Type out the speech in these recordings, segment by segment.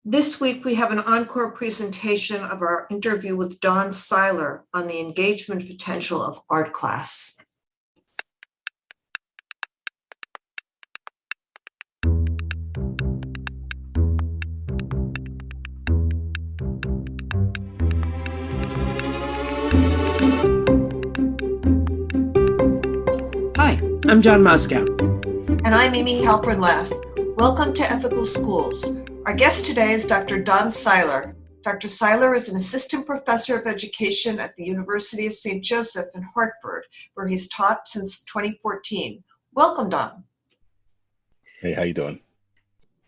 This week, we have an encore presentation of our interview with Don Siler on the engagement potential of art class. Hi, I'm John Moscow. And I'm Amy Halpern-Laff. Welcome to Ethical Schools. Our guest today is Dr. Don Siler. Dr. Siler is an assistant professor of education at the University of St. Joseph in Hartford, where he's taught since 2014. Welcome, Don. Hey, how you doing?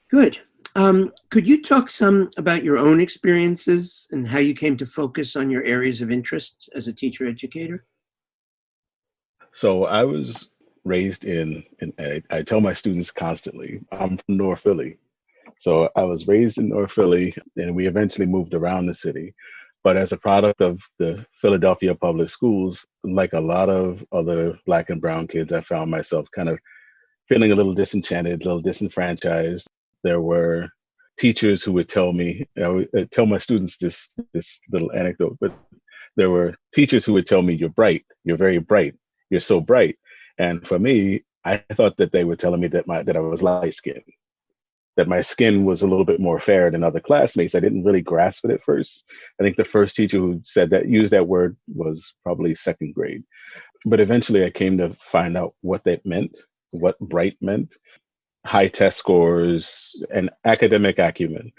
Good. Could you talk some about your own experiences and how you came to focus on your areas of interest as a teacher educator? So I was raised I tell my students constantly, I'm from North Philly. So I was raised in North Philly, and we eventually moved around the city. But as a product of the Philadelphia public schools, like a lot of other Black and brown kids, I found myself kind of feeling a little disenchanted, a little disenfranchised. There were teachers who would tell me, I would tell my students this little anecdote, but there were teachers who would tell me, "You're bright, you're very bright, you're so bright." And for me, I thought that they were telling me that I was light skinned, that my skin was a little bit more fair than other classmates. I didn't really grasp it at first. I think the first teacher who used that word was probably second grade. But eventually I came to find out what that meant, what bright meant, high test scores and academic acumen.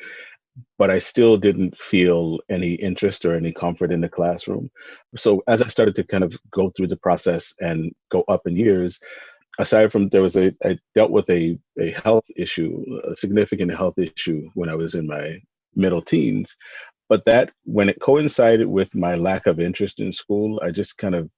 But I still didn't feel any interest or any comfort in the classroom. So as I started to kind of go through the process and go up in years, aside from I dealt with a health issue, a significant health issue when I was in my middle teens. But that, when it coincided with my lack of interest in school, I just kind of,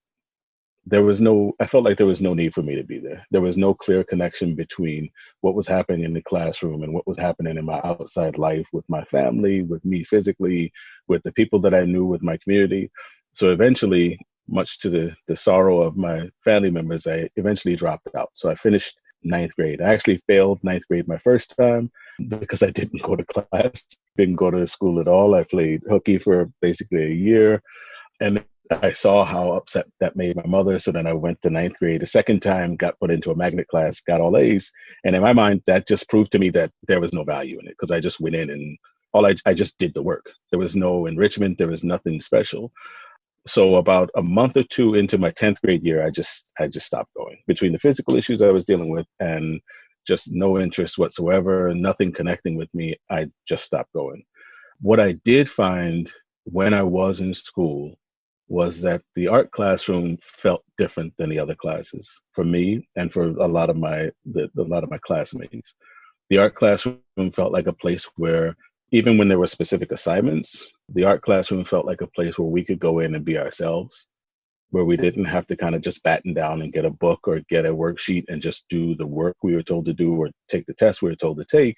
I felt like there was no need for me to be there. There was no clear connection between what was happening in the classroom and what was happening in my outside life with my family, with me physically, with the people that I knew, with my community. So eventually, much to the sorrow of my family members, I eventually dropped out. So I finished ninth grade. I actually failed ninth grade my first time because I didn't go to class, didn't go to school at all. I played hooky for basically a year. And I saw how upset that made my mother. So then I went to ninth grade a second time, got put into a magnet class, got all A's. And in my mind, that just proved to me that there was no value in it, because I just went in and I just did the work. There was no enrichment. There was nothing special. So about a month or two into my 10th grade year, I just stopped going. Between the physical issues I was dealing with and just no interest whatsoever, nothing connecting with me, I just stopped going. What I did find when I was in school was that the art classroom felt different than the other classes for me and for a lot of my classmates. The art classroom felt like a place where, even when there were specific assignments, the art classroom felt like a place where we could go in and be ourselves, where we didn't have to kind of just batten down and get a book or get a worksheet and just do the work we were told to do or take the test we were told to take.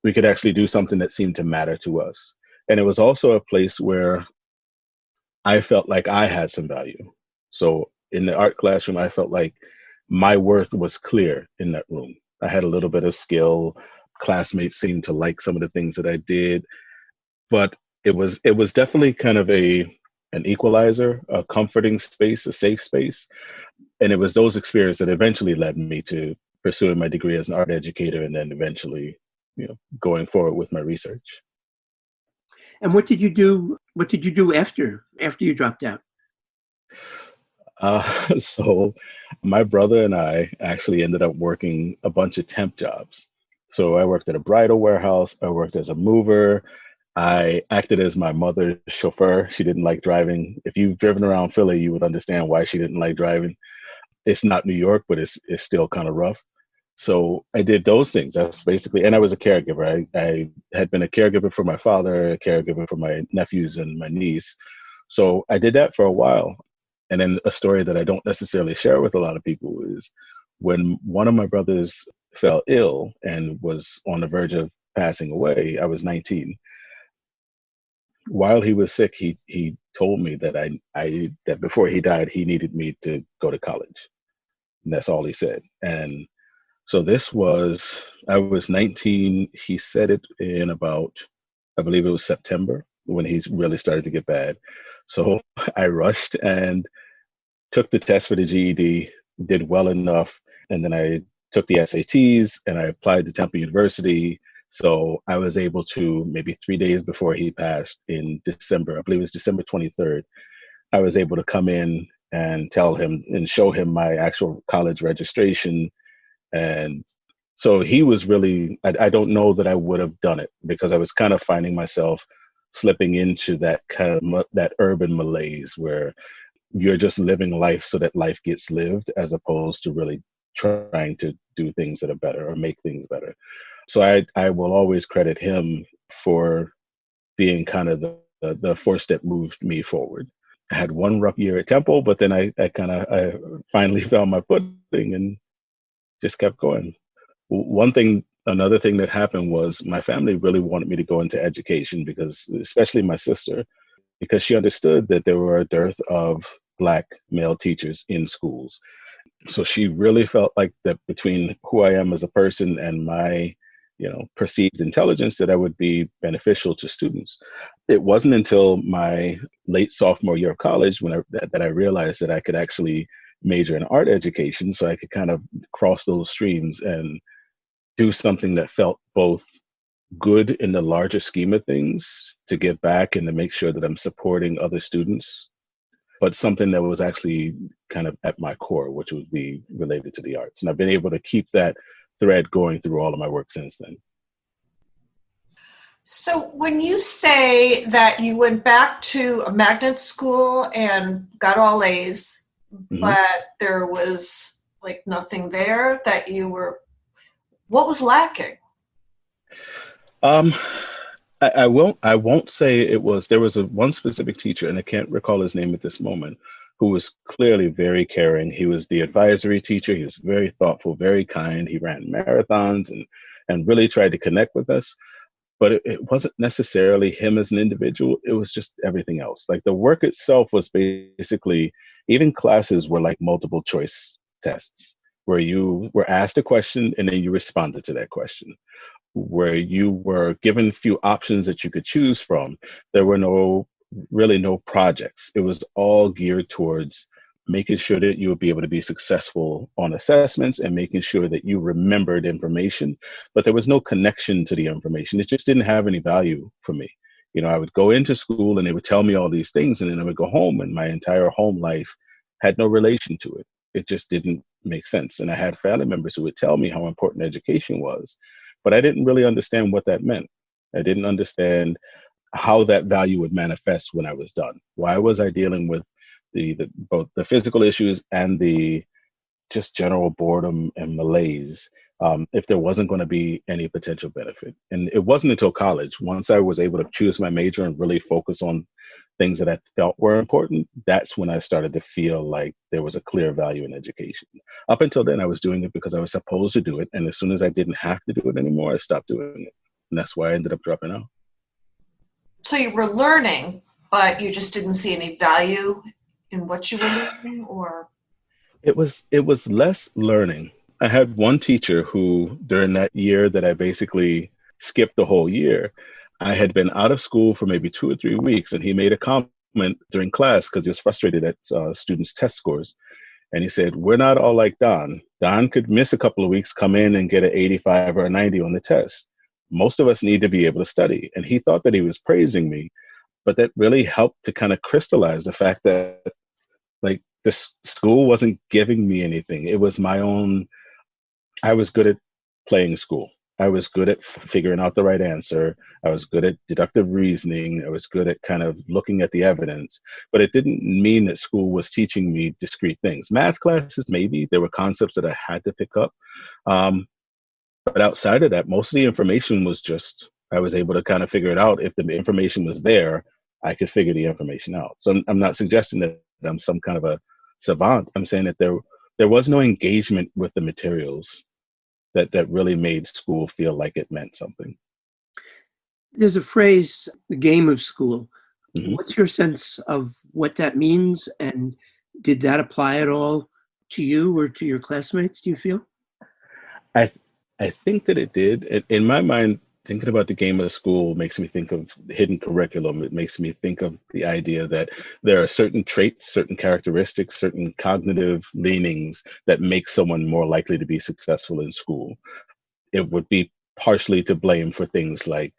We could actually do something that seemed to matter to us. And it was also a place where I felt like I had some value. So in the art classroom, I felt like my worth was clear in that room. I had a little bit of skill. Classmates seemed to like some of the things that I did, but it was definitely kind of an equalizer, a comforting space, a safe space. And it was those experiences that eventually led me to pursuing my degree as an art educator, and then eventually, going forward with my research. And what did you do? What did you do after you dropped out? So my brother and I actually ended up working a bunch of temp jobs. So I worked at a bridal warehouse. I worked as a mover. I acted as my mother's chauffeur. She didn't like driving. If you've driven around Philly, you would understand why she didn't like driving. It's not New York, but it's still kind of rough. So I did those things. That's basically, and I was a caregiver. I had been a caregiver for my father, a caregiver for my nephews and my niece. So I did that for a while. And then a story that I don't necessarily share with a lot of people is when one of my brothers fell ill and was on the verge of passing away, I was 19. While he was sick, he told me that that before he died, he needed me to go to college. And that's all he said. And so I was 19. He said it in about I believe it was September when he really started to get bad. So I rushed and took the test for the GED, did well enough, and then I took the SATs and I applied to Temple University. So I was able to, maybe 3 days before he passed in December, I believe it was December 23rd, I was able to come in and tell him and show him my actual college registration. And so he was really, I don't know that I would have done it because I was kind of finding myself slipping into that kind of that urban malaise where you're just living life so that life gets lived as opposed to really trying to do things that are better or make things better. So I will always credit him for being kind of the force that moved me forward. I had one rough year at Temple, but then I finally found my footing and just kept going. Another thing that happened was my family really wanted me to go into education because, especially my sister, because she understood that there were a dearth of Black male teachers in schools. So she really felt like that between who I am as a person and my, perceived intelligence, that I would be beneficial to students. It wasn't until my late sophomore year of college that I realized that I could actually major in art education, so I could kind of cross those streams and do something that felt both good in the larger scheme of things to give back and to make sure that I'm supporting other students, but something that was actually kind of at my core, which would be related to the arts. And I've been able to keep that thread going through all of my work since then. So when you say that you went back to a magnet school and got all A's, but there was like nothing there that what was lacking? I won't say it was. There was one specific teacher, and I can't recall his name at this moment, who was clearly very caring. He was the advisory teacher. He was very thoughtful, very kind. He ran marathons and really tried to connect with us. But it wasn't necessarily him as an individual. It was just everything else. Like the work itself was basically, even classes were like multiple choice tests where you were asked a question and then you responded to that question, where you were given a few options that you could choose from. There were really no projects. It was all geared towards making sure that you would be able to be successful on assessments and making sure that you remembered information, but there was no connection to the information. It just didn't have any value for me. I would go into school and they would tell me all these things, and then I would go home and my entire home life had no relation to it. It just didn't make sense. And I had family members who would tell me how important education was, but I didn't really understand what that meant. I didn't understand how that value would manifest when I was done. Why was I dealing with both the physical issues and the just general boredom and malaise if there wasn't going to be any potential benefit? And it wasn't until college, once I was able to choose my major and really focus on things that I felt were important, that's when I started to feel like there was a clear value in education. Up until then, I was doing it because I was supposed to do it. And as soon as I didn't have to do it anymore, I stopped doing it. And that's why I ended up dropping out. So you were learning, but you just didn't see any value in what you were learning, or? It was less learning. I had one teacher who, during that year that I basically skipped the whole year, I had been out of school for maybe 2 or 3 weeks, and he made a comment during class because he was frustrated at students' test scores. And he said, "We're not all like Don. Don could miss a couple of weeks, come in and get an 85 or a 90 on the test. Most of us need to be able to study." And he thought that he was praising me, but that really helped to kind of crystallize the fact that like the school wasn't giving me anything. It was my own. I was good at playing school. I was good at figuring out the right answer. I was good at deductive reasoning. I was good at kind of looking at the evidence, but it didn't mean that school was teaching me discrete things. Math classes, maybe there were concepts that I had to pick up. But outside of that, most of the information was just, I was able to kind of figure it out. If the information was there, I could figure the information out. So I'm not suggesting that I'm some kind of a savant. I'm saying that there was no engagement with the materials that really made school feel like it meant something. There's a phrase, the game of school. Mm-hmm. What's your sense of what that means? And did that apply at all to you or to your classmates, do you feel? I think that it did. In my mind, Thinking about the game of school makes me think of hidden curriculum. It makes me think of the idea that there are certain traits, certain characteristics, certain cognitive leanings that make someone more likely to be successful in school. It would be partially to blame for things like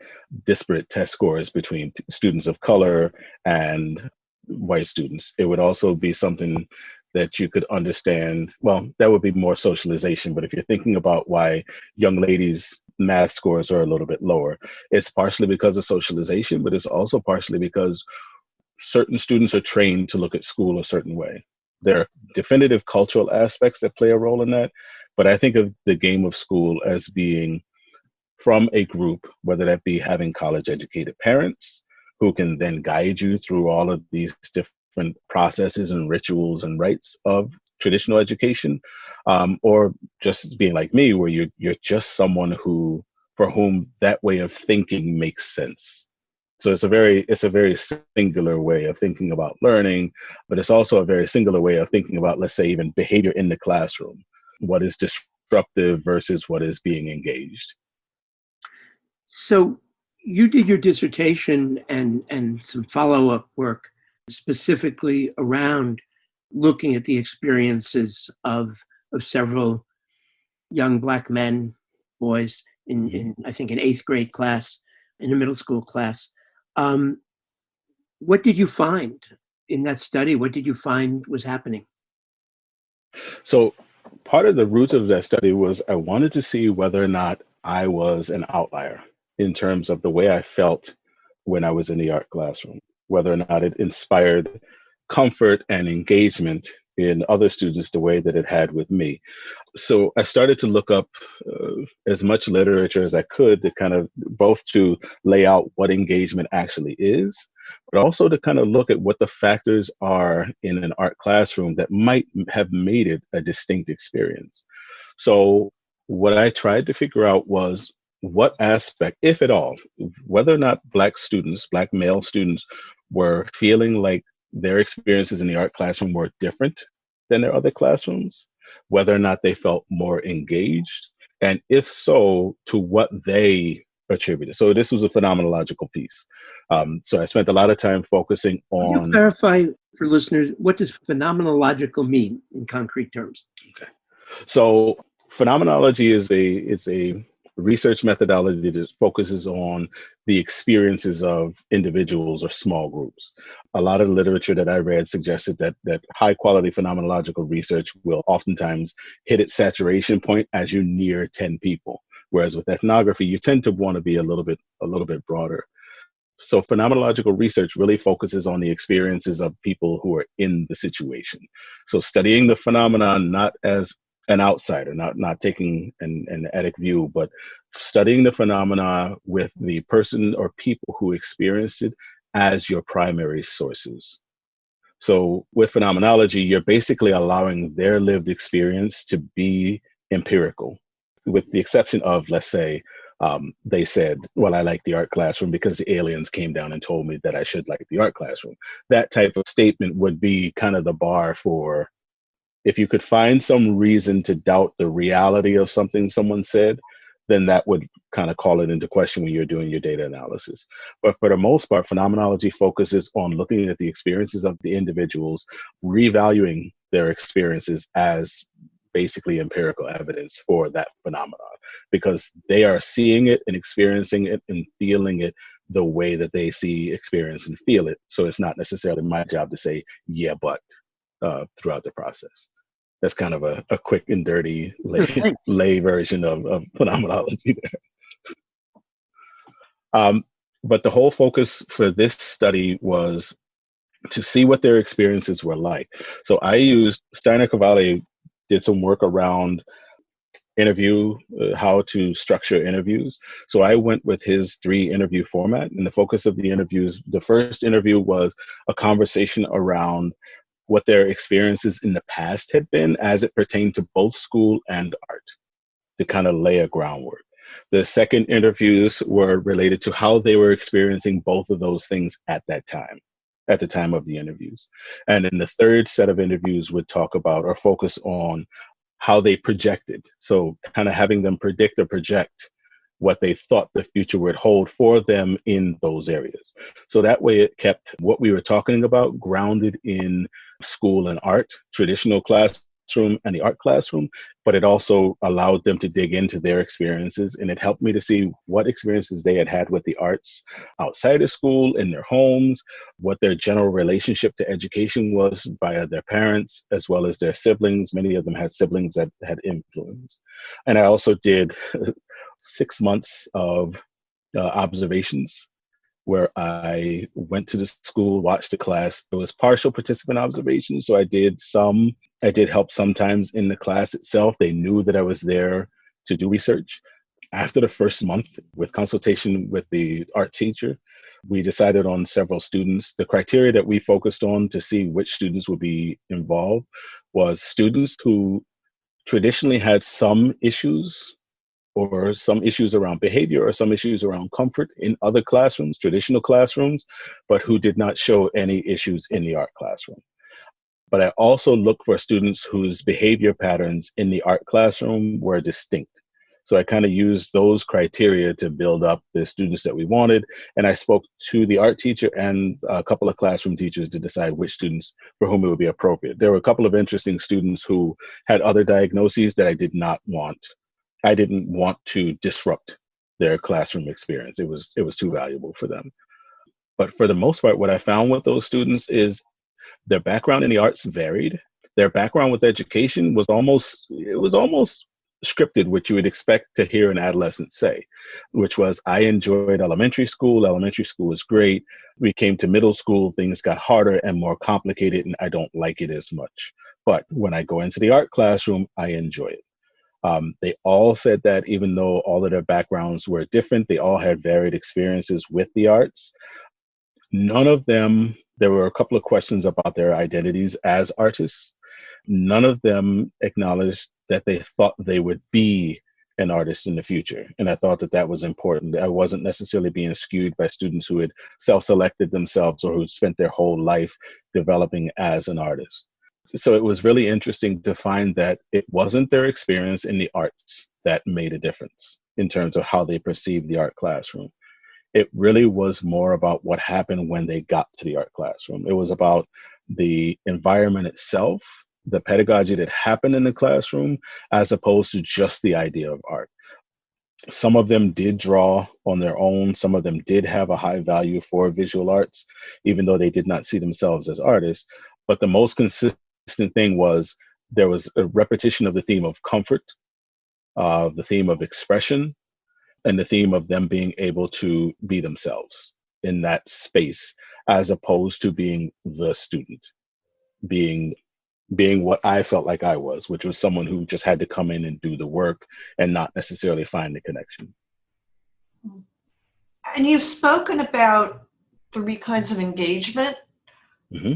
disparate test scores between students of color and white students. It would also be something that you could understand. Well, that would be more socialization. But if you're thinking about why young ladies' math scores are a little bit lower, it's partially because of socialization, but it's also partially because certain students are trained to look at school a certain way. There are definitive cultural aspects that play a role in that. But I think of the game of school as being from a group, whether that be having college educated parents who can then guide you through all of these different processes and rituals and rites of traditional education, or just being like me, where you're just someone who for whom that way of thinking makes sense. So it's a very singular way of thinking about learning, but it's also a very singular way of thinking about, let's say, even behavior in the classroom. What is disruptive versus what is being engaged. So you did your dissertation and some follow-up work specifically around looking at the experiences of several young Black men, boys in I think an 8th grade class, in a middle school class. What did you find in that study? What did you find was happening? So part of the root of that study was I wanted to see whether or not I was an outlier in terms of the way I felt when I was in the art classroom, whether or not it inspired comfort and engagement in other students the way that it had with me. So I started to look up as much literature as I could to kind of both to lay out what engagement actually is, but also to kind of look at what the factors are in an art classroom that might have made it a distinct experience. So what I tried to figure out was what aspect, if at all, whether or not Black students, Black male students, were feeling like their experiences in the art classroom were different than their other classrooms, whether or not they felt more engaged, and if so, to what they attributed. So this was a phenomenological piece. So I spent a lot of time focusing on. Can you clarify for listeners, what does phenomenological mean in concrete terms? Okay. So phenomenology is a research methodology that focuses on the experiences of individuals or small groups. A lot of the literature that I read suggested that high quality phenomenological research will oftentimes hit its saturation point as you near 10 people. Whereas with ethnography, you tend to want to be a little bit broader. So phenomenological research really focuses on the experiences of people who are in the situation. So studying the phenomenon not as an outsider, not taking an etic view, but studying the phenomena with the person or people who experienced it as your primary sources. So with phenomenology, you're basically allowing their lived experience to be empirical, with the exception of, let's say, they said, well, I like the art classroom because the aliens came down and told me that I should like the art classroom. That type of statement would be kind of the bar for, if you could find some reason to doubt the reality of something someone said, then that would kind of call it into question when you're doing your data analysis. But for the most part, phenomenology focuses on looking at the experiences of the individuals, revaluing their experiences as basically empirical evidence for that phenomenon, because they are seeing it and experiencing it and feeling it the way that they see, experience, and feel it. So it's not necessarily my job to say, yeah, but throughout the process. That's kind of a quick and dirty lay version of phenomenology there. But the whole focus for this study was to see what their experiences were like. So I used Steiner Cavalli did some work around interview, how to structure interviews. So I went with his 3 interview format, and the focus of the interviews, the first interview was a conversation around what their experiences in the past had been as it pertained to both school and art, to kind of lay a groundwork. The second interviews were related to how they were experiencing both of those things at that time, at the time of the interviews. And then the third set of interviews would talk about or focus on how they projected. So kind of having them predict or project what they thought the future would hold for them in those areas. So that way it kept what we were talking about grounded in school and art, traditional classroom and the art classroom, but it also allowed them to dig into their experiences, and it helped me to see what experiences they had had with the arts outside of school, in their homes, what their general relationship to education was via their parents, as well as their siblings. Many of them had siblings that had influence. And I also did 6 months of observations where I went to the school, watched the class. It was partial participant observation. So I did help sometimes in the class itself. They knew that I was there to do research. After the first month, with consultation with the art teacher, we decided on several students. The criteria that we focused on to see which students would be involved was students who traditionally had some issues or some issues around behavior or some issues around comfort in other classrooms, traditional classrooms, but who did not show any issues in the art classroom. But I also looked for students whose behavior patterns in the art classroom were distinct. So I kind of used those criteria to build up the students that we wanted. And I spoke to the art teacher and a couple of classroom teachers to decide which students for whom it would be appropriate. There were a couple of interesting students who had other diagnoses that I didn't want to disrupt their classroom experience. It was too valuable for them. But for the most part, what I found with those students is their background in the arts varied. Their background with education was almost scripted, what you would expect to hear an adolescent say, which was, I enjoyed elementary school. Elementary school was great. We came to middle school, things got harder and more complicated, and I don't like it as much. But when I go into the art classroom, I enjoy it. They all said that even though all of their backgrounds were different, they all had varied experiences with the arts. None of them, there were a couple of questions about their identities as artists. None of them acknowledged that they thought they would be an artist in the future. And I thought that that was important. I wasn't necessarily being skewed by students who had self-selected themselves or who spent their whole life developing as an artist. So it was really interesting to find that it wasn't their experience in the arts that made a difference in terms of how they perceived the art classroom. It really was more about what happened when they got to the art classroom. It was about the environment itself, the pedagogy that happened in the classroom, as opposed to just the idea of art. Some of them did draw on their own. Some of them did have a high value for visual arts, even though they did not see themselves as artists. But the most consistent thing was there was a repetition of the theme of comfort, the theme of expression, and the theme of them being able to be themselves in that space, as opposed to being the student, being what I felt like I was, which was someone who just had to come in and do the work and not necessarily find the connection. And you've spoken about 3 kinds of engagement, Mm-hmm.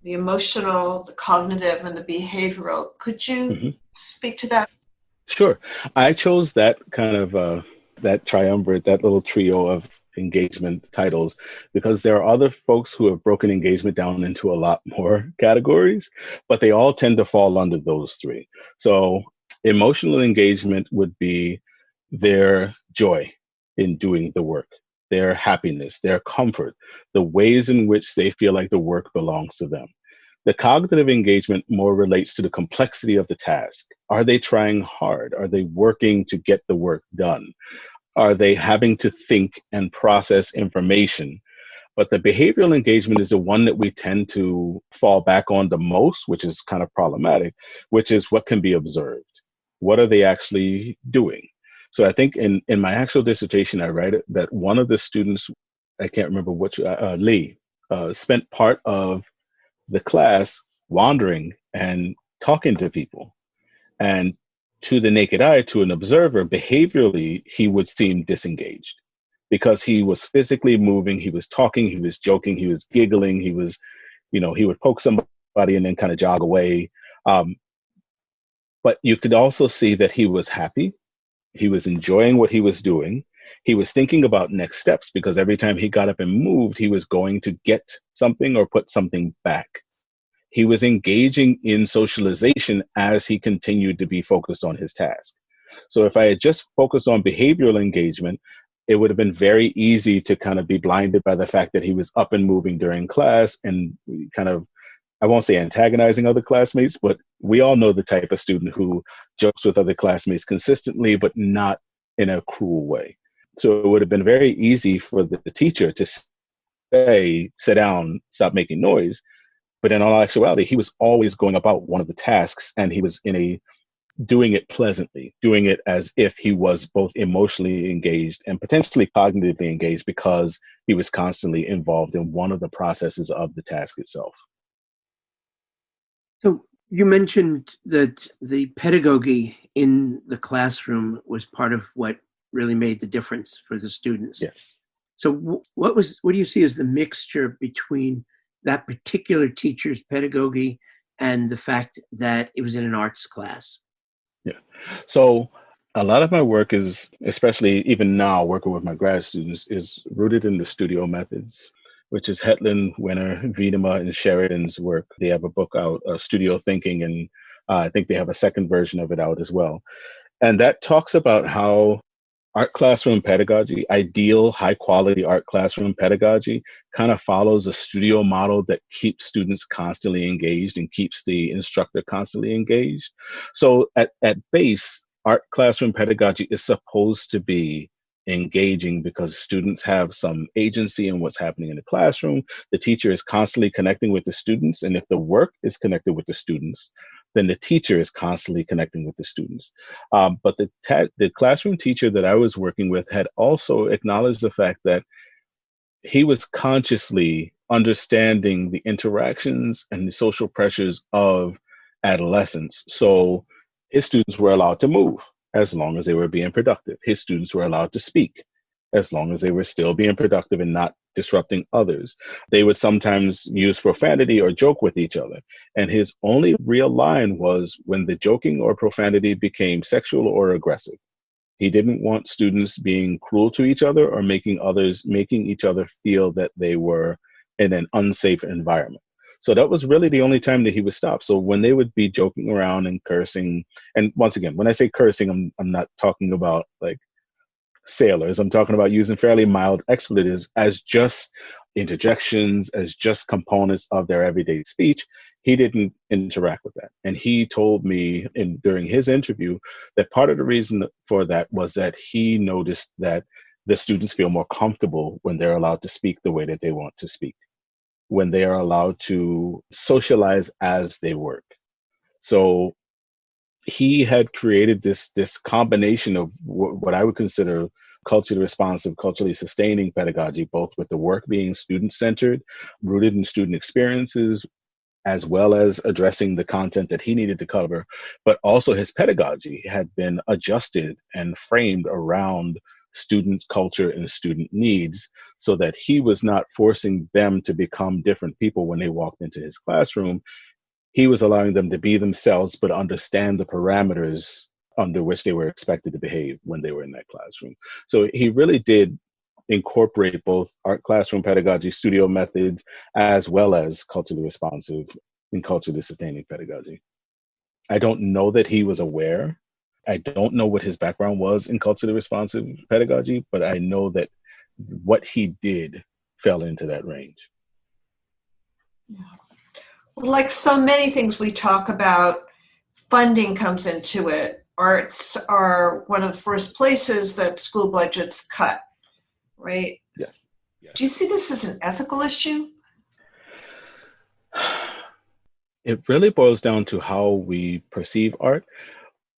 the emotional, the cognitive, and the behavioral. Could you speak to that? Sure. I chose that kind of that triumvirate, that little trio of engagement titles, because there are other folks who have broken engagement down into a lot more categories, but they all tend to fall under those 3. So emotional engagement would be their joy in doing the work, their happiness, their comfort, the ways in which they feel like the work belongs to them. The cognitive engagement more relates to the complexity of the task. Are they trying hard? Are they working to get the work done? Are they having to think and process information? But the behavioral engagement is the one that we tend to fall back on the most, which is kind of problematic, which is what can be observed. What are they actually doing? So I think in my actual dissertation, I write that one of the students, I can't remember which, Lee, spent part of the class wandering and talking to people. And to the naked eye, to an observer, behaviorally, he would seem disengaged because he was physically moving, he was talking, he was joking, he was giggling, he was, he would poke somebody and then kind of jog away. But you could also see that he was happy. He was enjoying what he was doing. He was thinking about next steps because every time he got up and moved, he was going to get something or put something back. He was engaging in socialization as he continued to be focused on his task. So if I had just focused on behavioral engagement, it would have been very easy to kind of be blinded by the fact that he was up and moving during class and kind of, I won't say antagonizing other classmates, but we all know the type of student who jokes with other classmates consistently, but not in a cruel way. So it would have been very easy for the teacher to say, sit down, stop making noise. But in all actuality, he was always going about one of the tasks, and he was doing it pleasantly, doing it as if he was both emotionally engaged and potentially cognitively engaged, because he was constantly involved in one of the processes of the task itself. So you mentioned that the pedagogy in the classroom was part of what really made the difference for the students. Yes. So what do you see as the mixture between that particular teacher's pedagogy and the fact that it was in an arts class? Yeah. So a lot of my work is, especially even now working with my grad students, is rooted in the studio methods, which is Hetland, Wenner, Wiedema, and Sheridan's work. They have a book out, Studio Thinking, and I think they have a second version of it out as well. And that talks about how art classroom pedagogy, ideal high quality art classroom pedagogy, kind of follows a studio model that keeps students constantly engaged and keeps the instructor constantly engaged. So at base, art classroom pedagogy is supposed to be engaging because students have some agency in what's happening in the classroom. The teacher is constantly connecting with the students, and if the work is connected with the students, then the teacher is constantly connecting with the students. But the classroom teacher that I was working with had also acknowledged the fact that he was consciously understanding the interactions and the social pressures of adolescence. So his students were allowed to move as long as they were being productive. His students were allowed to speak as long as they were still being productive and not disrupting others. They would sometimes use profanity or joke with each other. And his only real line was when the joking or profanity became sexual or aggressive. He didn't want students being cruel to each other or making each other feel that they were in an unsafe environment. So that was really the only time that he would stop. So when they would be joking around and cursing, and once again, when I say cursing, I'm not talking about like sailors. I'm talking about using fairly mild expletives as just interjections, as just components of their everyday speech. He didn't interact with that. And he told me during his interview that part of the reason for that was that he noticed that the students feel more comfortable when they're allowed to speak the way that they want to speak, when they are allowed to socialize as they work. So he had created this combination of what I would consider culturally responsive, culturally sustaining pedagogy, both with the work being student-centered, rooted in student experiences, as well as addressing the content that he needed to cover. But also his pedagogy had been adjusted and framed around student culture and student needs, so that he was not forcing them to become different people when they walked into his classroom. He was allowing them to be themselves, but understand the parameters under which they were expected to behave when they were in that classroom. So he really did incorporate both art classroom pedagogy, studio methods, as well as culturally responsive and culturally sustaining pedagogy. I don't know that he was aware. I don't know what his background was in culturally responsive pedagogy, but I know that what he did fell into that range. Yeah. Like so many things we talk about, funding comes into it. Arts are one of the first places that school budgets cut, right? Yes. Yes. Do you see this as an ethical issue? It really boils down to how we perceive art,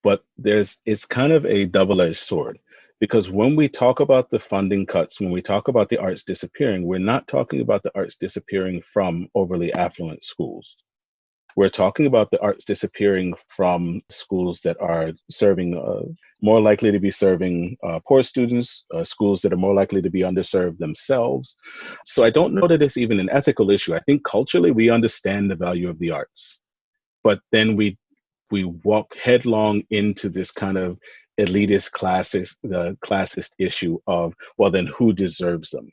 but it's kind of a double-edged sword. Because when we talk about the funding cuts, when we talk about the arts disappearing, we're not talking about the arts disappearing from overly affluent schools. We're talking about the arts disappearing from schools that are serving, more likely to be serving poor students, schools that are more likely to be underserved themselves. So I don't know that it's even an ethical issue. I think culturally we understand the value of the arts, but then we walk headlong into this kind of elitist classist issue of, well, then who deserves them?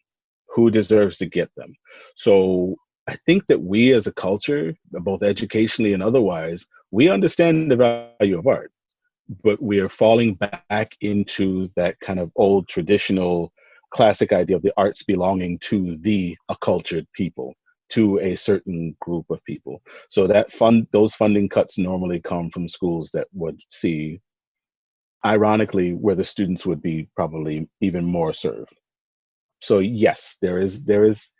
Who deserves to get them? So I think that we as a culture, both educationally and otherwise, we understand the value of art. but we are falling back into that kind of old traditional classic idea of the arts belonging to the accultured people, to a certain group of people. So those funding cuts normally come from schools that would see, ironically, where the students would be probably even more served. So yes, there is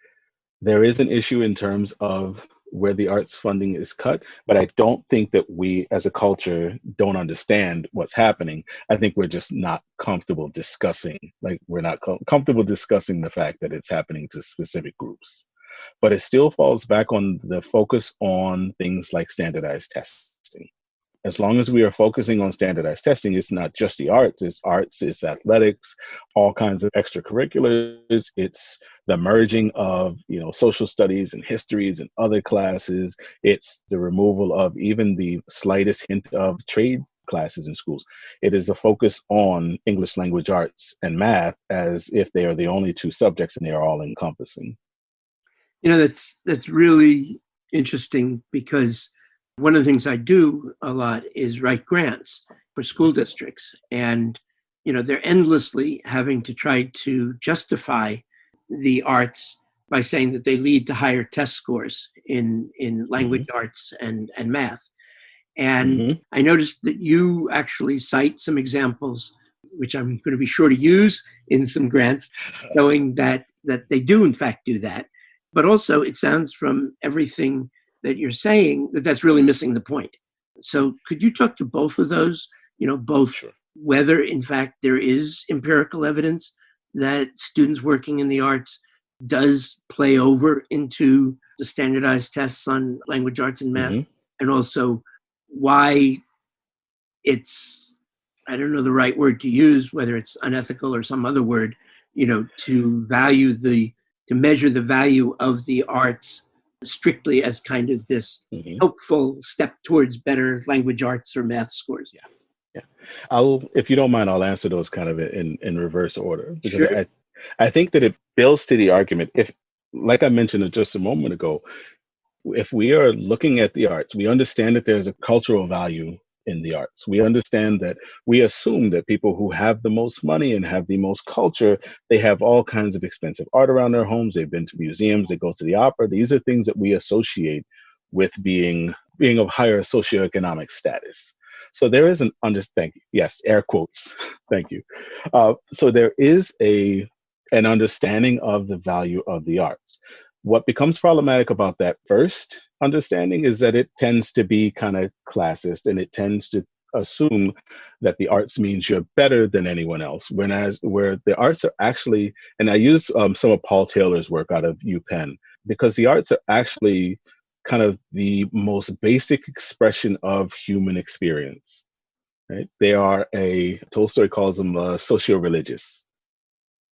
an issue in terms of where the arts funding is cut, but I don't think that we as a culture don't understand what's happening. I think we're just not comfortable discussing, like we're not comfortable discussing the fact that it's happening to specific groups. But it still falls back on the focus on things like standardized testing. As long as we are focusing on standardized testing, it's not just the arts, it's athletics, all kinds of extracurriculars. It's the merging of, social studies and histories and other classes. It's the removal of even the slightest hint of trade classes in schools. It is a focus on English language arts and math as if they are the only two subjects and they are all encompassing. That's really interesting, because one of the things I do a lot is write grants for school districts. And, they're endlessly having to try to justify the arts by saying that they lead to higher test scores in language arts and math. And I noticed that you actually cite some examples, which I'm going to be sure to use in some grants, showing that they do in fact do that. But also it sounds from everything that you're saying that that's really missing the point. So could you talk to both of those, both Sure. Whether in fact there is empirical evidence that students working in the arts does play over into the standardized tests on language arts and math, and also why it's, I don't know the right word to use, whether it's unethical or some other word, to measure the value of the arts strictly as kind of this hopeful step towards better language arts or math scores. Yeah. If you don't mind, I'll answer those kind of in reverse order, because Sure. I think that it builds to the argument. If, like I mentioned just a moment ago, if we are looking at the arts, we understand that there's a cultural value in the arts. We understand that we assume that people who have the most money and have the most culture, they have all kinds of expensive art around their homes. They've been to museums, they go to the opera. These are things that we associate with being of higher socioeconomic status. So there is thank you. Yes, air quotes. Thank you. So there is an understanding of the value of the arts. What becomes problematic about that first understanding is that it tends to be kind of classist, and it tends to assume that the arts means you're better than anyone else, where the arts are actually, and I use some of Paul Taylor's work out of UPenn, because the arts are actually kind of the most basic expression of human experience, right? They are Tolstoy calls them socio-religious.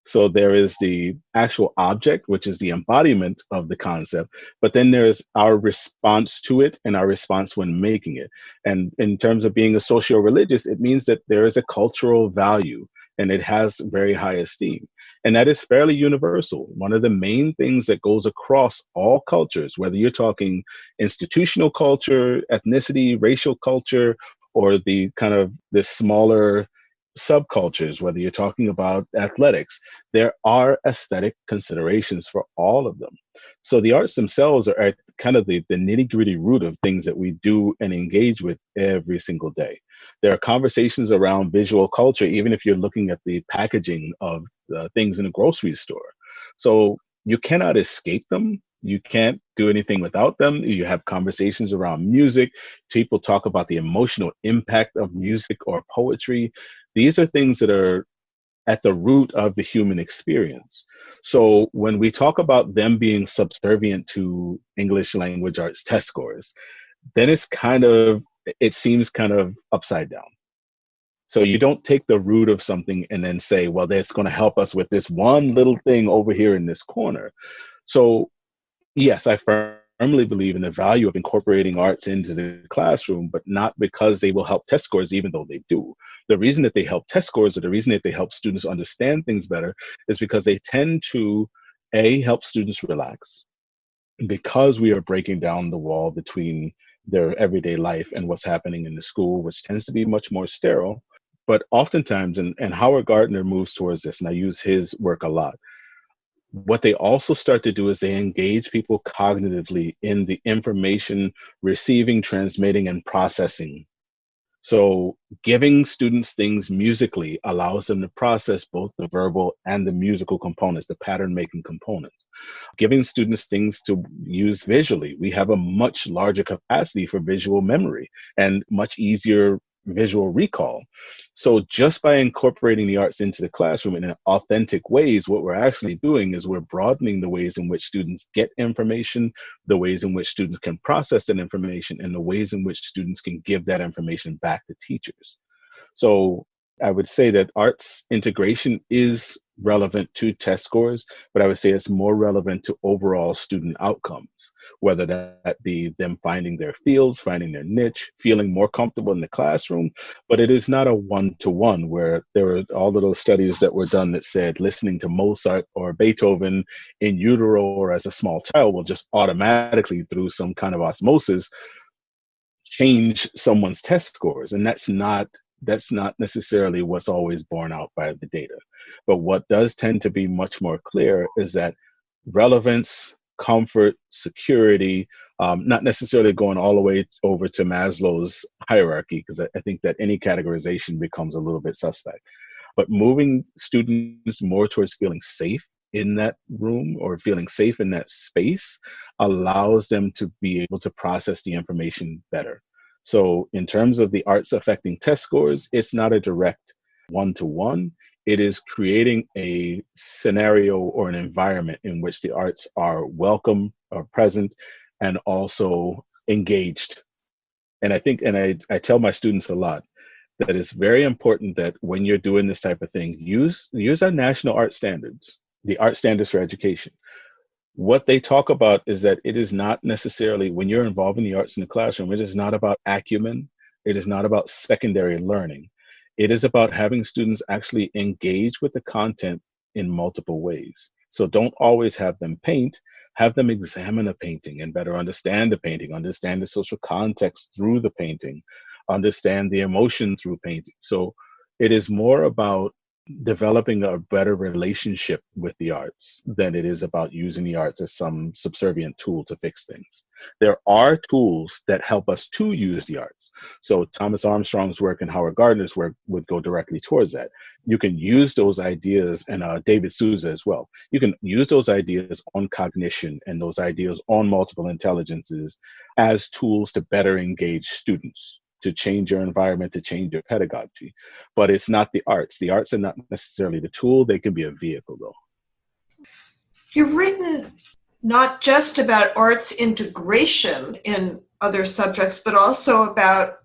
So there is the actual object, which is the embodiment of the concept, but then there's our response to it and our response when making it. And in terms of being a socio-religious, it means that there is a cultural value and it has very high esteem. And that is fairly universal. One of the main things that goes across all cultures, whether you're talking institutional culture, ethnicity, racial culture, or the kind of the smaller subcultures, whether you're talking about athletics, there are aesthetic considerations for all of them. So the arts themselves are kind of the nitty-gritty root of things that we do and engage with every single day. There are conversations around visual culture, even if you're looking at the packaging of things in a grocery store. So you cannot escape them. You can't do anything without them. You have conversations around music. People talk about the emotional impact of music or poetry. These are things that are at the root of the human experience. So when we talk about them being subservient to English language arts test scores, then it seems kind of upside down. So you don't take the root of something and then say, well, that's going to help us with this one little thing over here in this corner. So yes, I firmly believe in the value of incorporating arts into the classroom, but not because they will help test scores, even though they do. The reason that they help test scores, or the reason that they help students understand things better, is because they tend to, help students relax. Because we are breaking down the wall between their everyday life and what's happening in the school, which tends to be much more sterile. But oftentimes, and Howard Gardner moves towards this, and I use his work a lot, what they also start to do is they engage people cognitively in the information receiving, transmitting, and processing. So giving students things musically allows them to process both the verbal and the musical components, the pattern making components. Giving students things to use visually, we have a much larger capacity for visual memory and much easier visual recall. So just by incorporating the arts into the classroom in authentic ways, what we're actually doing is we're broadening the ways in which students get information, the ways in which students can process that information, and the ways in which students can give that information back to teachers. So I would say that arts integration is relevant to test scores, but I would say it's more relevant to overall student outcomes, whether that be them finding their fields, finding their niche, feeling more comfortable in the classroom. But it is not a one-to-one where there were all of those studies that were done that said listening to Mozart or Beethoven in utero or as a small child will just automatically, through some kind of osmosis, change someone's test scores. And that's not necessarily what's always borne out by the data. But what does tend to be much more clear is that relevance, comfort, security, not necessarily going all the way over to Maslow's hierarchy, because I think that any categorization becomes a little bit suspect. But moving students more towards feeling safe in that room or feeling safe in that space allows them to be able to process the information better. So in terms of the arts affecting test scores, it's not a direct one-to-one. It is creating a scenario or an environment in which the arts are welcome, are present, and also engaged. And I think, and I tell my students a lot, that it's very important that when you're doing this type of thing, use our national art standards, the art standards for education. What they talk about is that it is not necessarily, when you're involved in the arts in the classroom, it is not about acumen. It is not about secondary learning. It is about having students actually engage with the content in multiple ways. So don't always have them paint, have them examine a painting and better understand the painting, understand the social context through the painting, understand the emotion through painting. So it is more about developing a better relationship with the arts than it is about using the arts as some subservient tool to fix things. There are tools that help us to use the arts. So Thomas Armstrong's work and Howard Gardner's work would go directly towards that. You can use those ideas, and David Souza as well. You can use those ideas on cognition and those ideas on multiple intelligences as tools to better engage students, to change your environment, to change your pedagogy. But it's not the arts. The arts are not necessarily the tool. They can be a vehicle, though. You've written not just about arts integration in other subjects, but also about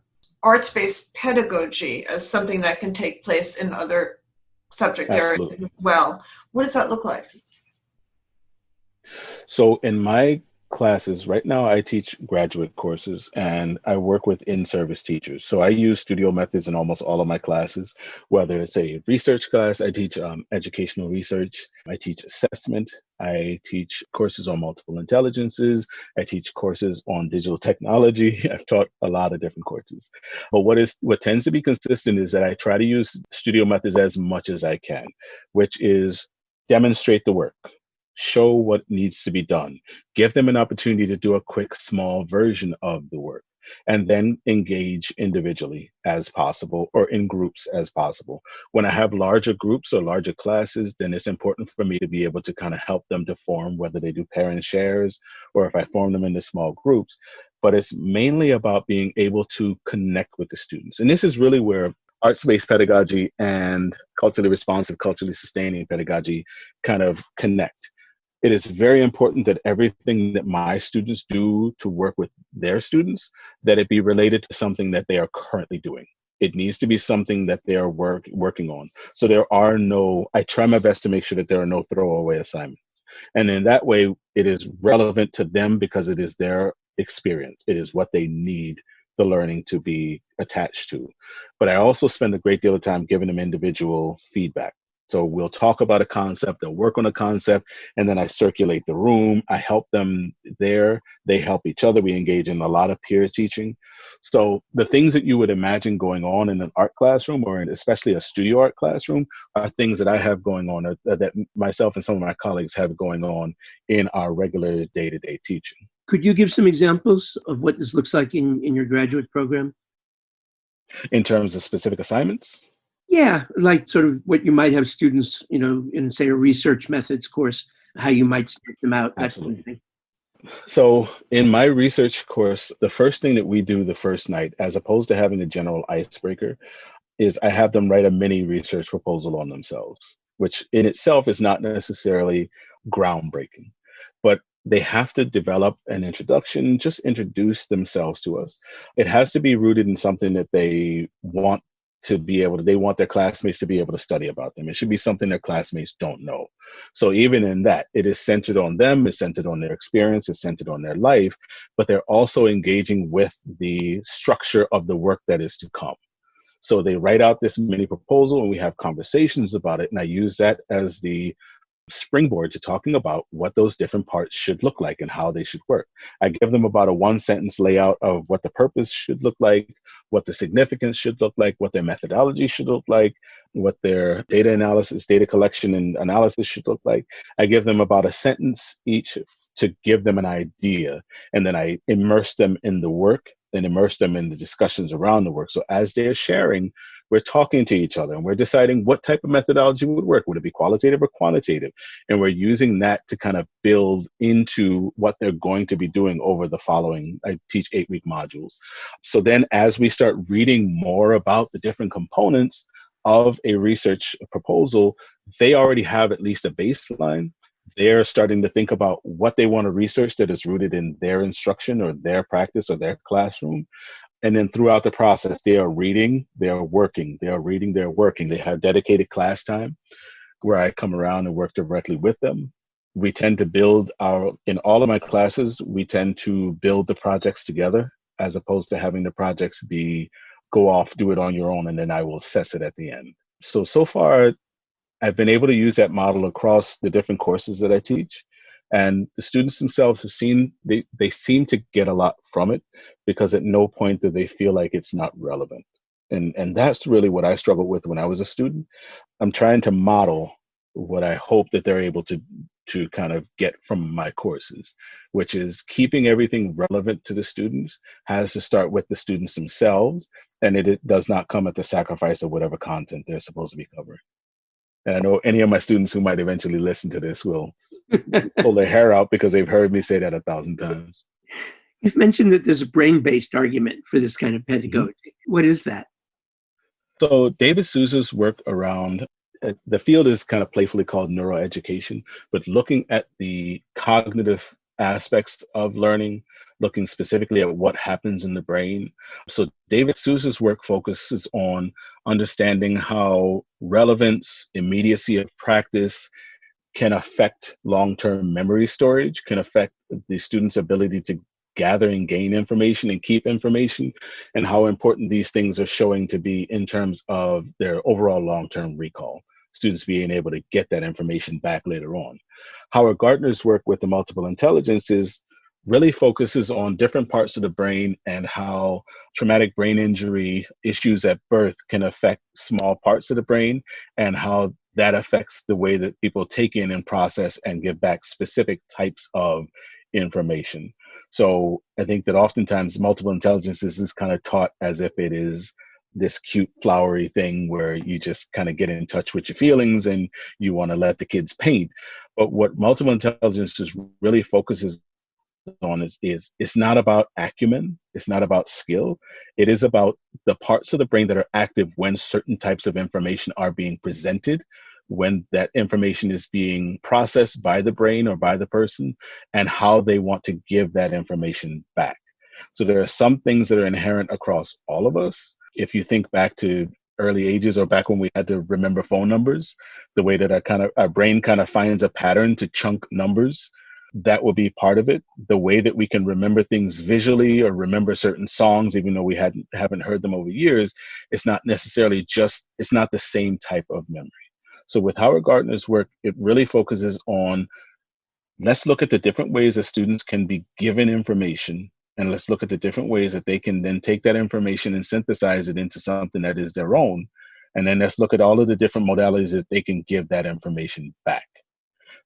arts-based pedagogy as something that can take place in other subject areas as well. What does that look like? So in my classes right now, I teach graduate courses and I work with in-service teachers. So I use studio methods in almost all of my classes, whether it's a research class. I teach educational research. I teach assessment. I teach courses on multiple intelligences. I teach courses on digital technology. I've taught a lot of different courses. But what tends to be consistent is that I try to use studio methods as much as I can, which is demonstrate the work, show what needs to be done, give them an opportunity to do a quick, small version of the work, and then engage individually as possible or in groups as possible. When I have larger groups or larger classes, then it's important for me to be able to kind of help them to form, whether they do parent shares or if I form them into small groups. But it's mainly about being able to connect with the students. And this is really where arts-based pedagogy and culturally responsive, culturally sustaining pedagogy kind of connect. It is very important that everything that my students do to work with their students, that it be related to something that they are currently doing. It needs to be something that they are working on. So I try my best to make sure that there are no throwaway assignments. And in that way, it is relevant to them because it is their experience. It is what they need the learning to be attached to. But I also spend a great deal of time giving them individual feedback. So we'll talk about a concept, they'll work on a concept, and then I circulate the room. I help them there. They help each other. We engage in a lot of peer teaching. So the things that you would imagine going on in an art classroom or especially a studio art classroom are things that I have going on that myself and some of my colleagues have going on in our regular day-to-day teaching. Could you give some examples of what this looks like in your graduate program? In terms of specific assignments? Yeah, like sort of what you might have students, in, say, a research methods course, how you might start them out, that Absolutely. kind of thing. So in my research course, the first thing that we do the first night, as opposed to having a general icebreaker, is I have them write a mini research proposal on themselves, which in itself is not necessarily groundbreaking, but they have to develop an introduction, just introduce themselves to us. It has to be rooted in something that they want they want their classmates to be able to study about them. It should be something their classmates don't know. So even in that, it is centered on them, it's centered on their experience, it's centered on their life, but they're also engaging with the structure of the work that is to come. So they write out this mini proposal and we have conversations about it. And I use that as the springboard to talking about what those different parts should look like and how they should work. I give them about a 1-sentence layout of what the purpose should look like, what the significance should look like, what their methodology should look like, what their data analysis, data collection and analysis should look like. I give them about a sentence each to give them an idea, and then I immerse them in the work and immerse them in the discussions around the work. So as they're sharing, we're talking to each other and we're deciding what type of methodology would work. Would it be qualitative or quantitative? And we're using that to kind of build into what they're going to be doing over the following, I teach 8-week modules. So then as we start reading more about the different components of a research proposal, they already have at least a baseline. They're starting to think about what they want to research that is rooted in their instruction or their practice or their classroom. And then throughout the process, they are reading, they are working, they are reading, they're working. They have dedicated class time where I come around and work directly with them. We tend to in all of my classes, we tend to build the projects together as opposed to having the projects go off, do it on your own, and then I will assess it at the end. So far, I've been able to use that model across the different courses that I teach. And the students themselves they seem to get a lot from it, because at no point do they feel like it's not relevant. And that's really what I struggled with when I was a student. I'm trying to model what I hope that they're able to kind of get from my courses, which is keeping everything relevant to the students has to start with the students themselves. And it does not come at the sacrifice of whatever content they're supposed to be covering. And I know any of my students who might eventually listen to this will pull their hair out because they've heard me say that 1,000 times. You've mentioned that there's a brain-based argument for this kind of pedagogy. Mm-hmm. What is that? So David Souza's work around, the field is kind of playfully called neuroeducation, but looking at the cognitive aspects of learning, looking specifically at what happens in the brain. So David Souza's work focuses on understanding how relevance, immediacy of practice can affect long-term memory storage, can affect the student's ability to gather and gain information and keep information, and how important these things are showing to be in terms of their overall long-term recall, students being able to get that information back later on. Howard Gardner's work with the multiple intelligences really focuses on different parts of the brain and how traumatic brain injury issues at birth can affect small parts of the brain, and how that affects the way that people take in and process and give back specific types of information. So I think that oftentimes multiple intelligences is kind of taught as if it is this cute flowery thing where you just kind of get in touch with your feelings and you want to let the kids paint. But what multiple intelligences really focuses on is it's not about acumen, it's not about skill, it is about the parts of the brain that are active when certain types of information are being presented, when that information is being processed by the brain or by the person, and how they want to give that information back. So there are some things that are inherent across all of us. If you think back to early ages or back when we had to remember phone numbers, the way that our brain kind of finds a pattern to chunk numbers, that will be part of it. The way that we can remember things visually or remember certain songs, even though we haven't heard them over years, it's not necessarily it's not the same type of memory. So with Howard Gardner's work, it really focuses on, let's look at the different ways that students can be given information, and let's look at the different ways that they can then take that information and synthesize it into something that is their own. And then let's look at all of the different modalities that they can give that information back.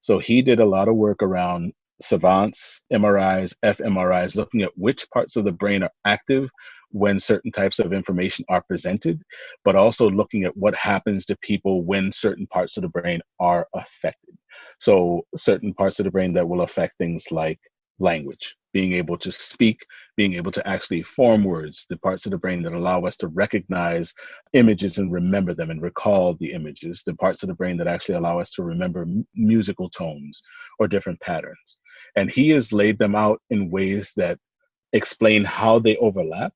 So he did a lot of work around savants, MRIs, fMRIs, looking at which parts of the brain are active when certain types of information are presented, but also looking at what happens to people when certain parts of the brain are affected. So certain parts of the brain that will affect things like language, being able to speak, being able to actually form words, the parts of the brain that allow us to recognize images and remember them and recall the images, the parts of the brain that actually allow us to remember musical tones or different patterns. And he has laid them out in ways that explain how they overlap.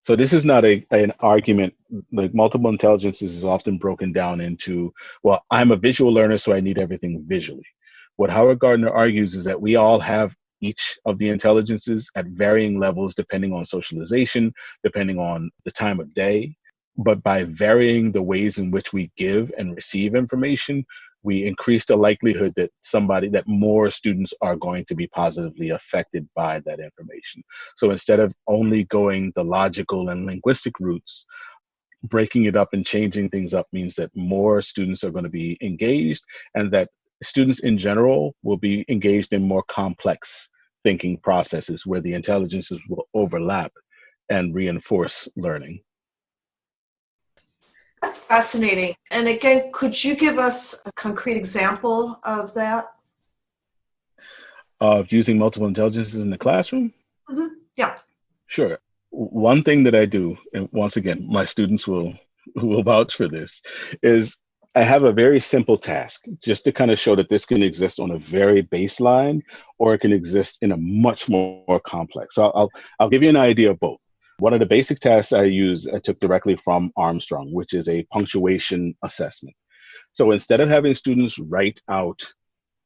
So this is not an argument. Like, multiple intelligences is often broken down into, well, I'm a visual learner, so I need everything visually. What Howard Gardner argues is that we all have each of the intelligences at varying levels, depending on socialization, depending on the time of day. But by varying the ways in which we give and receive information, we increase the likelihood that more students are going to be positively affected by that information. So instead of only going the logical and linguistic routes, breaking it up and changing things up means that more students are going to be engaged, and that students in general will be engaged in more complex thinking processes where the intelligences will overlap and reinforce learning. That's fascinating. And again, could you give us a concrete example of that? Of using multiple intelligences in the classroom? Mm-hmm. Yeah. Sure. One thing that I do, and once again, my students will vouch for this, is I have a very simple task just to kind of show that this can exist on a very baseline, or it can exist in a much more complex. So I'll give you an idea of both. One of the basic tasks I took directly from Armstrong, which is a punctuation assessment. So instead of having students write out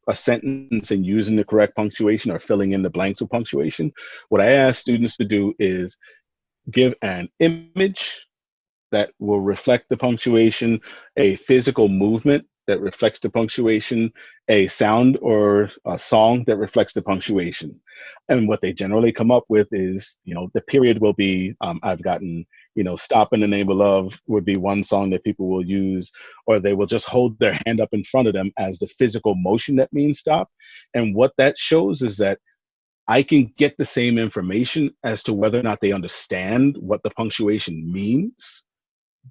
a sentence and using the correct punctuation or filling in the blanks with punctuation, what I ask students to do is give an image that will reflect the punctuation, a physical movement that reflects the punctuation, a sound or a song that reflects the punctuation. And what they generally come up with is, the period will be, I've gotten, Stop in the Name of Love would be one song that people will use, or they will just hold their hand up in front of them as the physical motion that means stop. And what that shows is that I can get the same information as to whether or not they understand what the punctuation means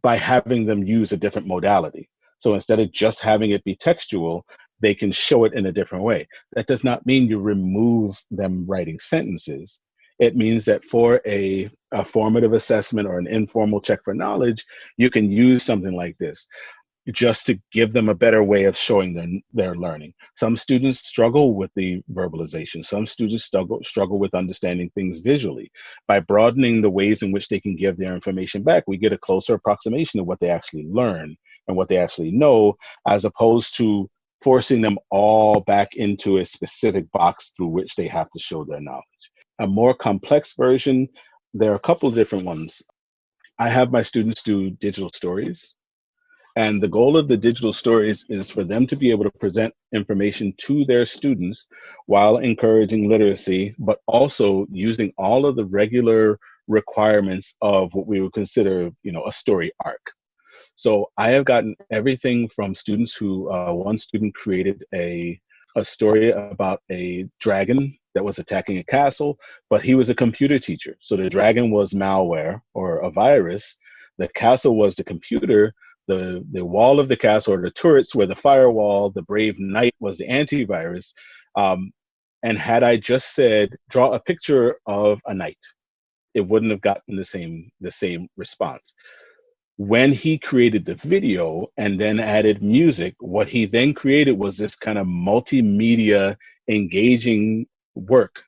by having them use a different modality. So instead of just having it be textual, they can show it in a different way. That does not mean you remove them writing sentences. It means that for a formative assessment or an informal check for knowledge, you can use something like this just to give them a better way of showing their learning. Some students struggle with the verbalization. Some students struggle with understanding things visually. By broadening the ways in which they can give their information back, we get a closer approximation of what they actually learn and what they actually know, as opposed to forcing them all back into a specific box through which they have to show their knowledge. A more complex version, there are a couple of different ones. I have my students do digital stories. And the goal of the digital stories is for them to be able to present information to their students while encouraging literacy, but also using all of the regular requirements of what we would consider, a story arc. So I have gotten everything from students who, one student created a story about a dragon that was attacking a castle, but he was a computer teacher. So the dragon was malware or a virus. The castle was the computer. The wall of the castle, or the turrets, were the firewall. The brave knight was the antivirus. And had I just said, draw a picture of a knight, it wouldn't have gotten the same response. When he created the video and then added music, what he then created was this kind of multimedia engaging work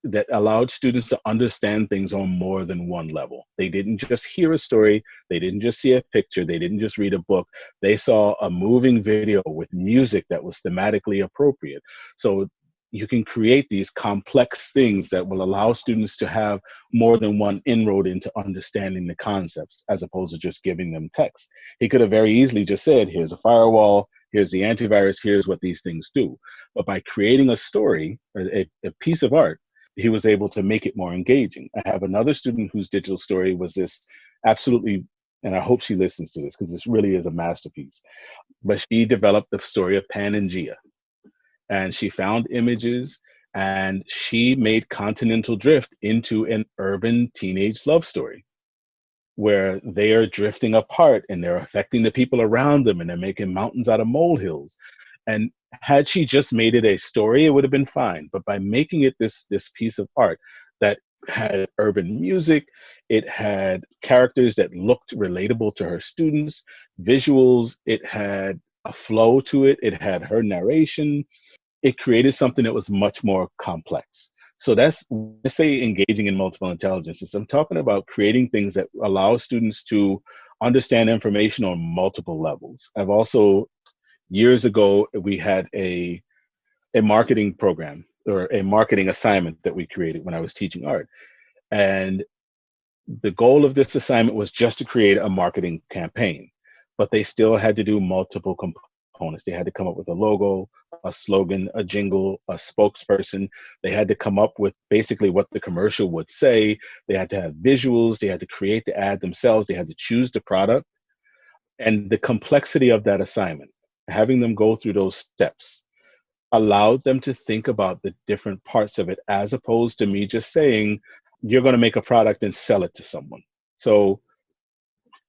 that allowed students to understand things on more than one level. They didn't just hear a story, they didn't just see a picture, they didn't just read a book, they saw a moving video with music that was thematically appropriate. So you can create these complex things that will allow students to have more than one inroad into understanding the concepts, as opposed to just giving them text. He could have very easily just said, here's a firewall, here's the antivirus, here's what these things do. But by creating a story, a piece of art, he was able to make it more engaging. I have another student whose digital story was this absolutely, and I hope she listens to this because this really is a masterpiece, but she developed the story of Pangea. And she found images and she made Continental Drift into an urban teenage love story where they are drifting apart and they're affecting the people around them and they're making mountains out of molehills. And had she just made it a story, it would have been fine. But by making it this piece of art that had urban music, it had characters that looked relatable to her students, visuals, it had a flow to it, it had her narration, it created something that was much more complex. So that's, let's say, engaging in multiple intelligences. I'm talking about creating things that allow students to understand information on multiple levels. I've also, years ago, we had a marketing program or a marketing assignment that we created when I was teaching art. And the goal of this assignment was just to create a marketing campaign, but they still had to do multiple components. They had to come up with a logo, a slogan, a jingle, a spokesperson. They had to come up with basically what the commercial would say. They had to have visuals. They had to create the ad themselves. They had to choose the product. And the complexity of that assignment, having them go through those steps, allowed them to think about the different parts of it, as opposed to me just saying, you're going to make a product and sell it to someone. So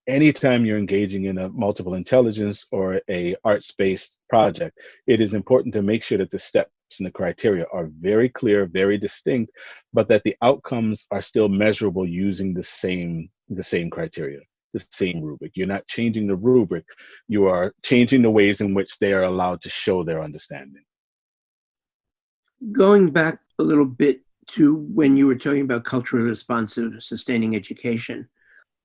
anytime you're engaging in a multiple intelligence or a arts-based project, it is important to make sure that the steps and the criteria are very clear, very distinct, but that the outcomes are still measurable using the same criteria, the same rubric. You're not changing the rubric, you are changing the ways in which they are allowed to show their understanding. Going back a little bit to when you were talking about culturally responsive sustaining education,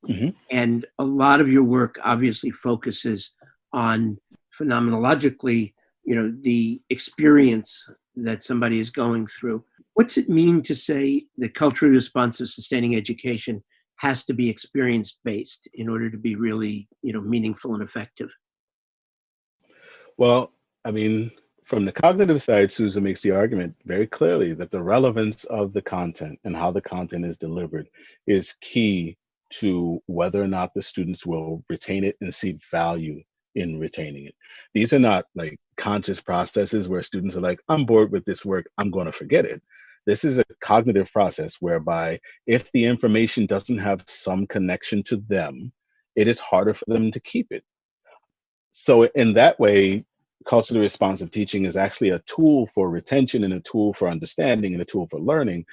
Mm-hmm. and a lot of your work obviously focuses on phenomenologically, the experience that somebody is going through. What's it mean to say that culturally responsive sustaining education has to be experience-based in order to be really, meaningful and effective? Well, I mean, from the cognitive side, Susan makes the argument very clearly that the relevance of the content and how the content is delivered is key to whether or not the students will retain it and see value in retaining it. These are not like conscious processes where students are like, I'm bored with this work, I'm going to forget it. This is a cognitive process whereby if the information doesn't have some connection to them, it is harder for them to keep it. So in that way, culturally responsive teaching is actually a tool for retention and a tool for understanding and a tool for learning.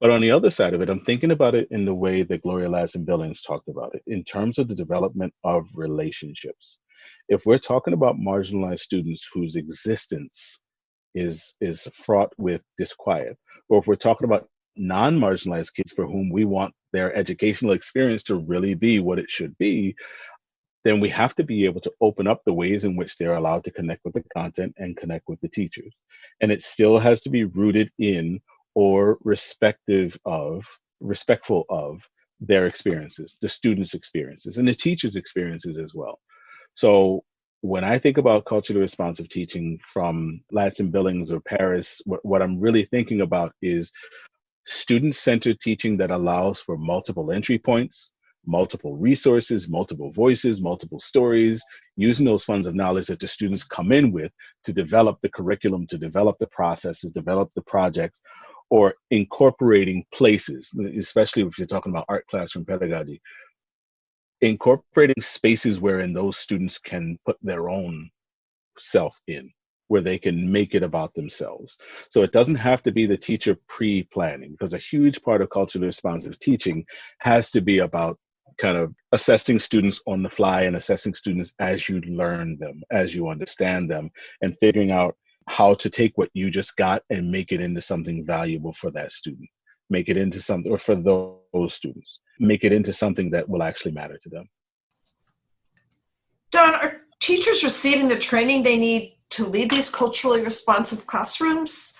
But on the other side of it, I'm thinking about it in the way that Gloria Ladson-Billings talked about it, in terms of the development of relationships. If we're talking about marginalized students whose existence is fraught with disquiet, or if we're talking about non-marginalized kids for whom we want their educational experience to really be what it should be, then we have to be able to open up the ways in which they're allowed to connect with the content and connect with the teachers. And it still has to be rooted in or respectful of their experiences, the students' experiences, and the teachers' experiences as well. So when I think about culturally responsive teaching from Ladson-Billings or Paris, what I'm really thinking about is student-centered teaching that allows for multiple entry points, multiple resources, multiple voices, multiple stories, using those funds of knowledge that the students come in with to develop the curriculum, to develop the processes, develop the projects, or incorporating places, especially if you're talking about art classroom pedagogy, incorporating spaces wherein those students can put their own self in, where they can make it about themselves. So it doesn't have to be the teacher pre-planning, because a huge part of culturally responsive teaching has to be about kind of assessing students on the fly and assessing students as you learn them, as you understand them, and figuring out how to take what you just got and make it into something valuable for that student, make it into something, or for those students, make it into something that will actually matter to them. Don, are teachers receiving the training they need to lead these culturally responsive classrooms?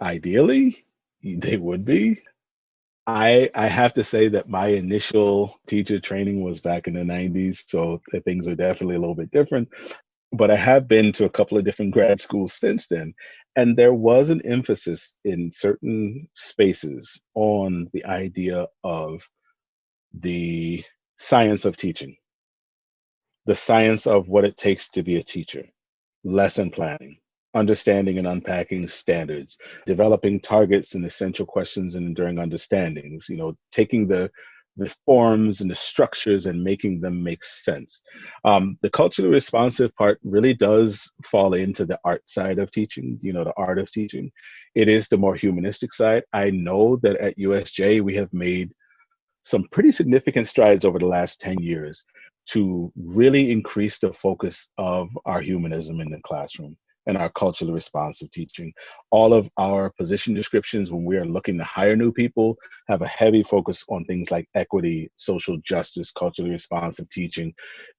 Ideally, they would be. I have to say that my initial teacher training was back in the 90s, so things are definitely a little bit different. But I have been to a couple of different grad schools since then, and there was an emphasis in certain spaces on the idea of the science of teaching, the science of what it takes to be a teacher, lesson planning, understanding and unpacking standards, developing targets and essential questions and enduring understandings, taking the forms and the structures and making them make sense. The culturally responsive part really does fall into the art side of teaching, the art of teaching. It is the more humanistic side. I know that at USJ, we have made some pretty significant strides over the last 10 years to really increase the focus of our humanism in the classroom and our culturally responsive teaching. All of our position descriptions when we are looking to hire new people have a heavy focus on things like equity, social justice, culturally responsive teaching,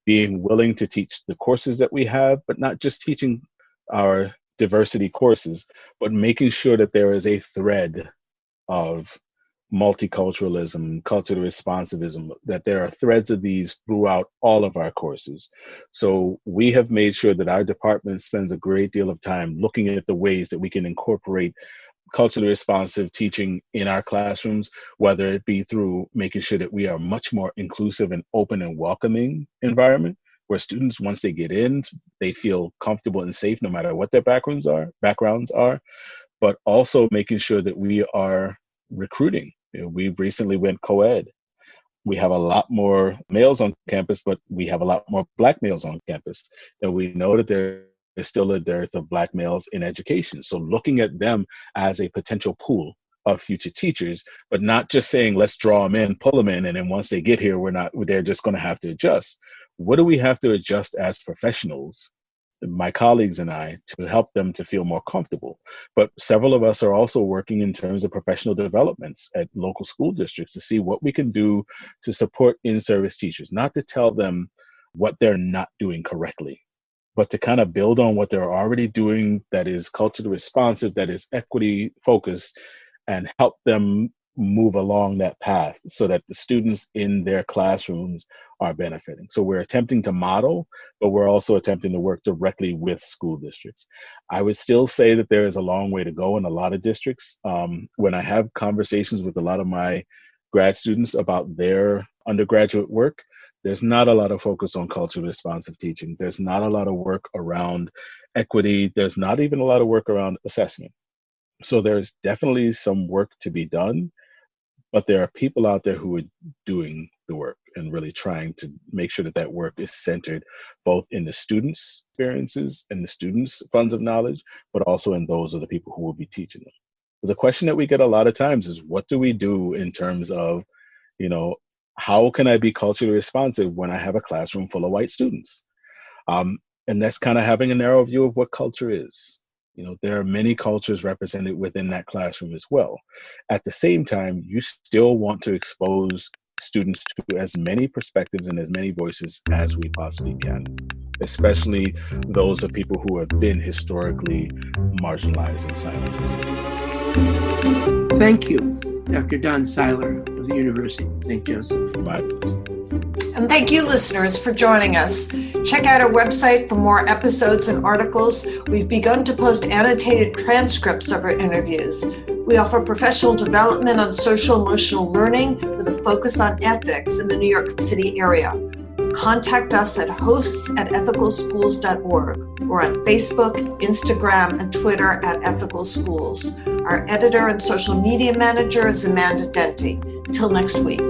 being willing to teach the courses that we have, but not just teaching our diversity courses, but making sure that there is a thread of multiculturalism, cultural responsivism, that there are threads of these throughout all of our courses. So we have made sure that our department spends a great deal of time looking at the ways that we can incorporate culturally responsive teaching in our classrooms, whether it be through making sure that we are much more inclusive and open and welcoming environment, where students, once they get in, they feel comfortable and safe no matter what their backgrounds are, but also making sure that we are recruiting. We've recently went co-ed. We have a lot more males on campus, but we have a lot more Black males on campus. And we know that there is still a dearth of Black males in education. So looking at them as a potential pool of future teachers, but not just saying, let's draw them in, pull them in, and then once they get here, they're just going to have to adjust. What do we have to adjust as professionals, my colleagues and I, to help them to feel more comfortable? But several of us are also working in terms of professional developments at local school districts to see what we can do to support in-service teachers, not to tell them what they're not doing correctly, but to kind of build on what they're already doing that is culturally responsive, that is equity focused, and help them move along that path so that the students in their classrooms are benefiting. So we're attempting to model, but we're also attempting to work directly with school districts. I would still say that there is a long way to go in a lot of districts. When I have conversations with a lot of my grad students about their undergraduate work, there's not a lot of focus on culturally responsive teaching. There's not a lot of work around equity. There's not even a lot of work around assessment. So there's definitely some work to be done, but there are people out there who are doing the work and really trying to make sure that that work is centered both in the students' experiences and the students' funds of knowledge, but also in those of the people who will be teaching them. The question that we get a lot of times is, what do we do in terms of, how can I be culturally responsive when I have a classroom full of white students? And that's kind of having a narrow view of what culture is. There are many cultures represented within that classroom as well. At the same time, you still want to expose students to as many perspectives and as many voices as we possibly can, especially those of people who have been historically marginalized and silenced. Thank you, Dr. Don Siler of the University of St. Joseph. And thank you, listeners, for joining us. Check out our website for more episodes and articles. We've begun to post annotated transcripts of our interviews. We offer professional development on social emotional learning with a focus on ethics in the New York City area. Contact us at hosts@ethicalschools.org or on Facebook, Instagram, and Twitter at Ethical Schools. Our editor and social media manager is Amanda Denti. Till next week.